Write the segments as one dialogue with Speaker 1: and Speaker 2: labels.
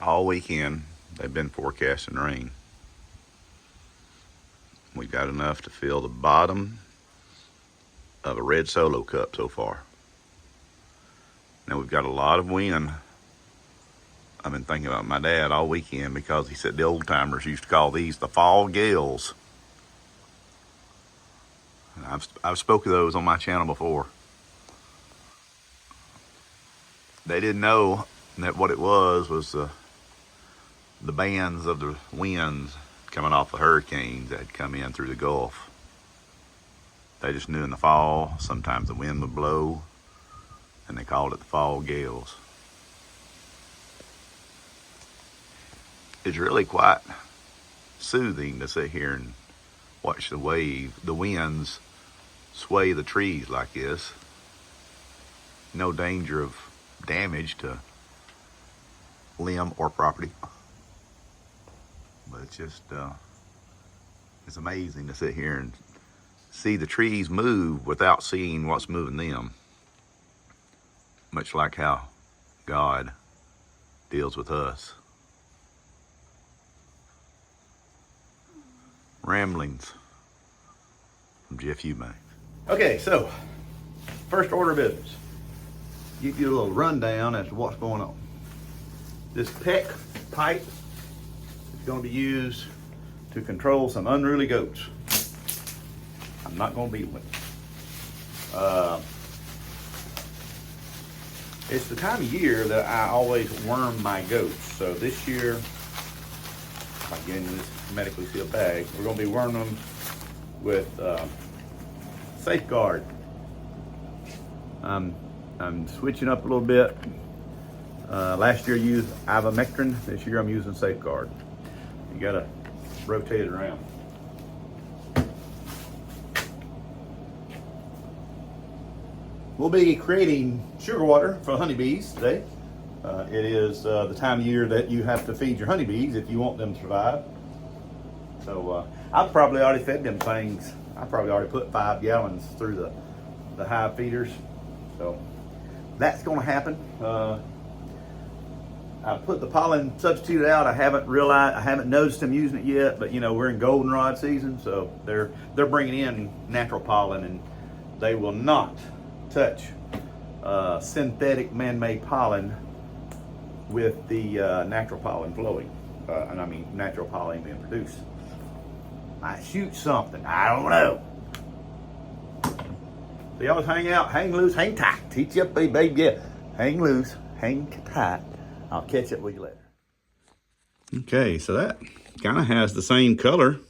Speaker 1: all weekend they've been forecasting rain. We've got enough to fill the bottom of a red Solo cup so far. Now we've got a lot of wind. I've been thinking about my dad all weekend because he said the old timers used to call these the fall gales. And I've spoken of those on my channel before. They didn't know that what it was the bands of the winds coming off the hurricanes that had come in through the Gulf. They just knew in the fall, sometimes the wind would blow, and they called it the fall gales. It's really quite soothing to sit here and watch the winds sway the trees like this. No danger of damage to limb or property. But it's just, it's amazing to sit here and see the trees move without seeing what's moving them. Much like how God deals with us. Ramblings from Jeff Eubanks. Okay, so first order of business. Give you a little rundown as to what's going on. This PEC pipe is going to be used to control some unruly goats. I'm not going to beat with it. It's the time of year that I always worm my goats. So this year, if I get into this medically sealed bag, we're going to be worming them with Safeguard. I'm switching up a little bit. Last year I used ivermectin. This year I'm using Safeguard. You gotta rotate it around. We'll be creating sugar water for honeybees today. It is the time of year that you have to feed your honeybees if you want them to survive. So I've probably already fed them things. I probably already put 5 gallons through the hive feeders. So that's going to happen. I put the pollen substitute out. I haven't noticed them using it yet, but you know, we're in goldenrod season, so they're bringing in natural pollen, and they will not touch synthetic man-made pollen with the natural pollen flowing. And I mean natural pollen being produced. Might shoot something, I don't know. So y'all hang out, hang loose, hang tight. Teach you up, baby, yeah. Hang loose, hang tight. I'll catch up with you later. Okay, so that kind of has the same color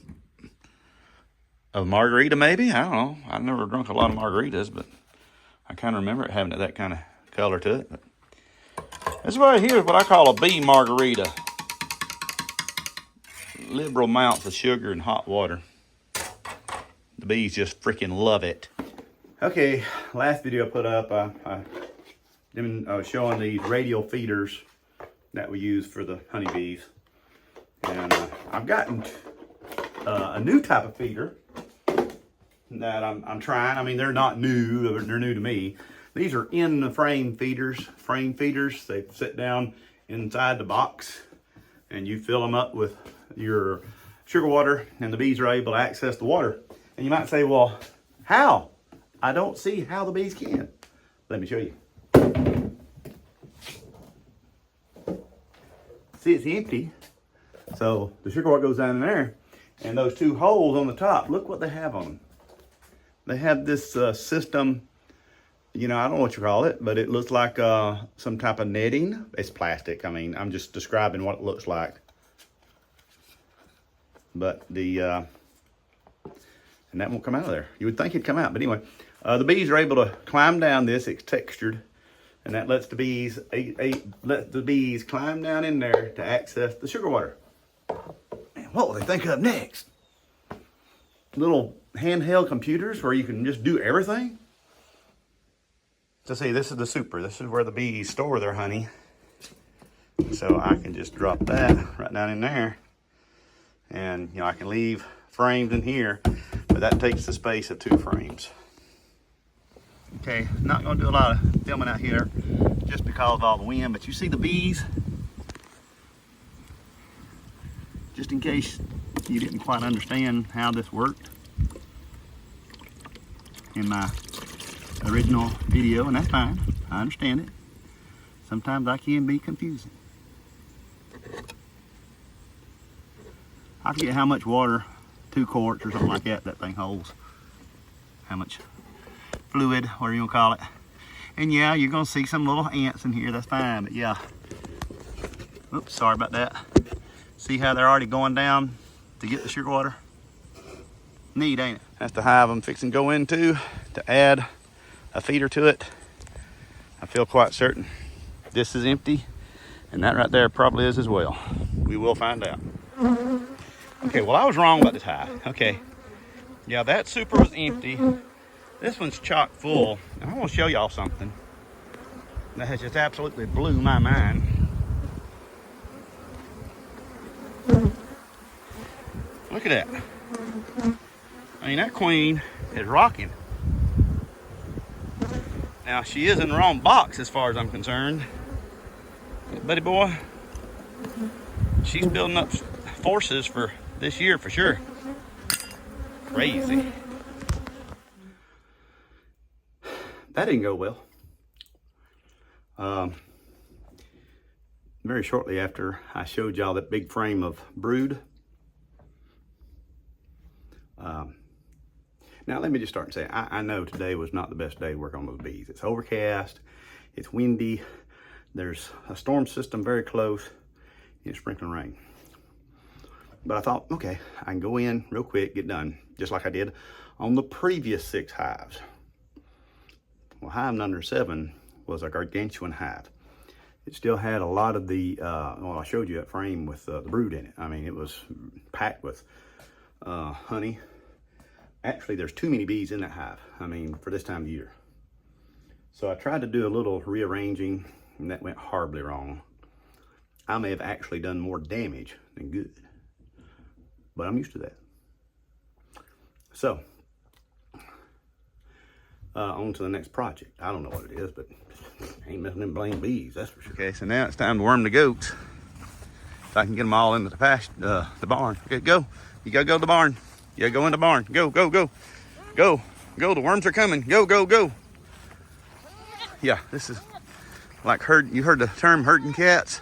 Speaker 1: of margarita, maybe. I don't know. I've never drunk a lot of margaritas, but I kind of remember it having that kind of color to it. But this right here is what I call a bee margarita. Liberal amounts of sugar and hot water. The bees just freaking love it. Okay, last video I put up, I was showing these radial feeders that we use for the honeybees. And I've gotten a new type of feeder that I'm trying. I mean, they're not new, they're new to me. These are in the frame feeders. They sit down inside the box and you fill them up with your sugar water, and the bees are able to access the water. And you might say, well, how? I don't see how the bees can. Let me show you. See, it's empty. So the sugar water goes down in there, and those 2 holes on the top, look what they have on them. They have this system, you know, I don't know what you call it, but it looks like some type of netting. It's plastic. I mean, I'm just describing what it looks like. But and that won't come out of there. You would think it'd come out, but anyway, the bees are able to climb down this. It's textured, and that lets the bees climb down in there to access the sugar water. Man, what will they think of next? Little handheld computers where you can just do everything. So see, this is the super. This is where the bees store their honey. So I can just drop that right down in there. And, you know, I can leave frames in here, but that takes the space of 2 frames. Okay, not going to do a lot of filming out here just because of all the wind, but you see the bees? just in case you didn't quite understand how this worked in my original video, and that's fine. I understand it. Sometimes I can be confusing. I forget how much water, 2 quarts or something like that, that thing holds. How much fluid, whatever you want to call it. And yeah, you're gonna see some little ants in here, that's fine, but yeah. Oops, sorry about that. See how they're already going down to get the sugar water? Neat, ain't it? That's the hive I'm fixing to go into to add a feeder to it. I feel quite certain this is empty, and that right there probably is as well. We will find out. Okay, well, I was wrong about this hive. Okay, yeah, that super was empty. This one's chock full. And I want to show y'all something that has just absolutely blew my mind. Look at that. I mean, that queen is rocking. Now, she is in the wrong box as far as I'm concerned. But buddy boy, she's building up forces for this year for sure. Crazy. That didn't go well. Very shortly after I showed y'all that big frame of brood. Now let me just start and say, I know today was not the best day to work on those bees. It's overcast, it's windy, there's a storm system very close, and it's sprinkling rain. But I thought, okay, I can go in real quick, get done, just like I did on the previous 6 hives. Well, hive number 7 was a gargantuan hive. It still had a lot of the, well, I showed you that frame with the brood in it. I mean, it was packed with honey. Actually, there's too many bees in that hive, I mean, for this time of year. So I tried to do a little rearranging, and that went horribly wrong. I may have actually done more damage than good, but I'm used to that. So, on to the next project. I don't know what it is, but ain't messing them blame bees, that's for sure. Okay, so now it's time to worm the goats. If I can get them all into the barn. Okay, go. You gotta go to the barn. You gotta go in the barn. Go, go, go. Go, go, the worms are coming. Go, go, go. Yeah, this is like you heard the term herding cats?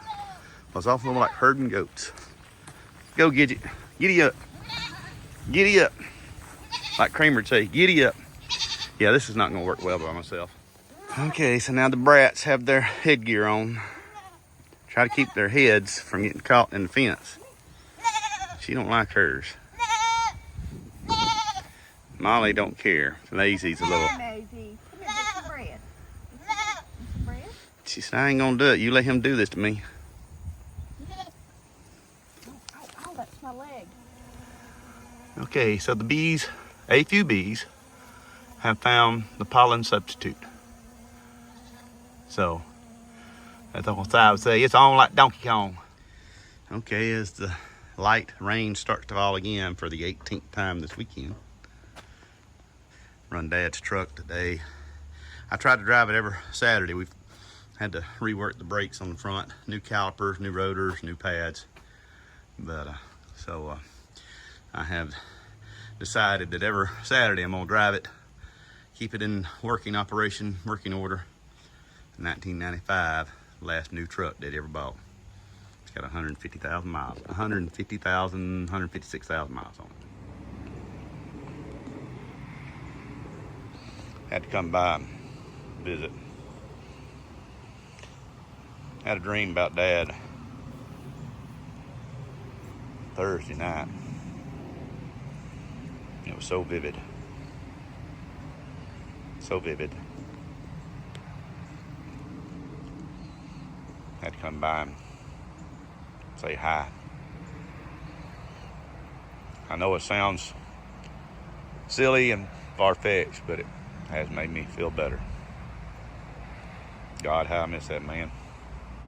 Speaker 1: Well, it's also like herding goats. Go, Gidget. Giddy up. Giddy up. Like Kramer would say, giddy up. Yeah, this is not gonna work well by myself. Okay, so now the brats have their headgear on. Try to keep their heads from getting caught in the fence. She don't like hers. Molly don't care. Maisie's a little.
Speaker 2: Maisie, come here, get some bread. Some bread?
Speaker 1: She said, I ain't gonna do it. You let him do this to me.
Speaker 2: Oh, that's my leg.
Speaker 1: Okay, so the bees, a few bees, have found the pollen substitute. So, that's what I would say. It's on like Donkey Kong. Okay, as the light rain starts to fall again for the 18th time this weekend. Run Dad's truck today. I tried to drive it every Saturday. We've had to rework the brakes on the front. New calipers, new rotors, new pads. But, I have decided that every Saturday I'm gonna drive it, keep it in working operation, working order. 1995, last new truck Daddy ever bought. It's got 150,000 miles, 156,000 miles on it. Had to come by and visit. Had a dream about Dad Thursday night. It was so vivid. So vivid. Had to come by and say hi. I know it sounds silly and far-fetched, but it has made me feel better. God, how I miss that man.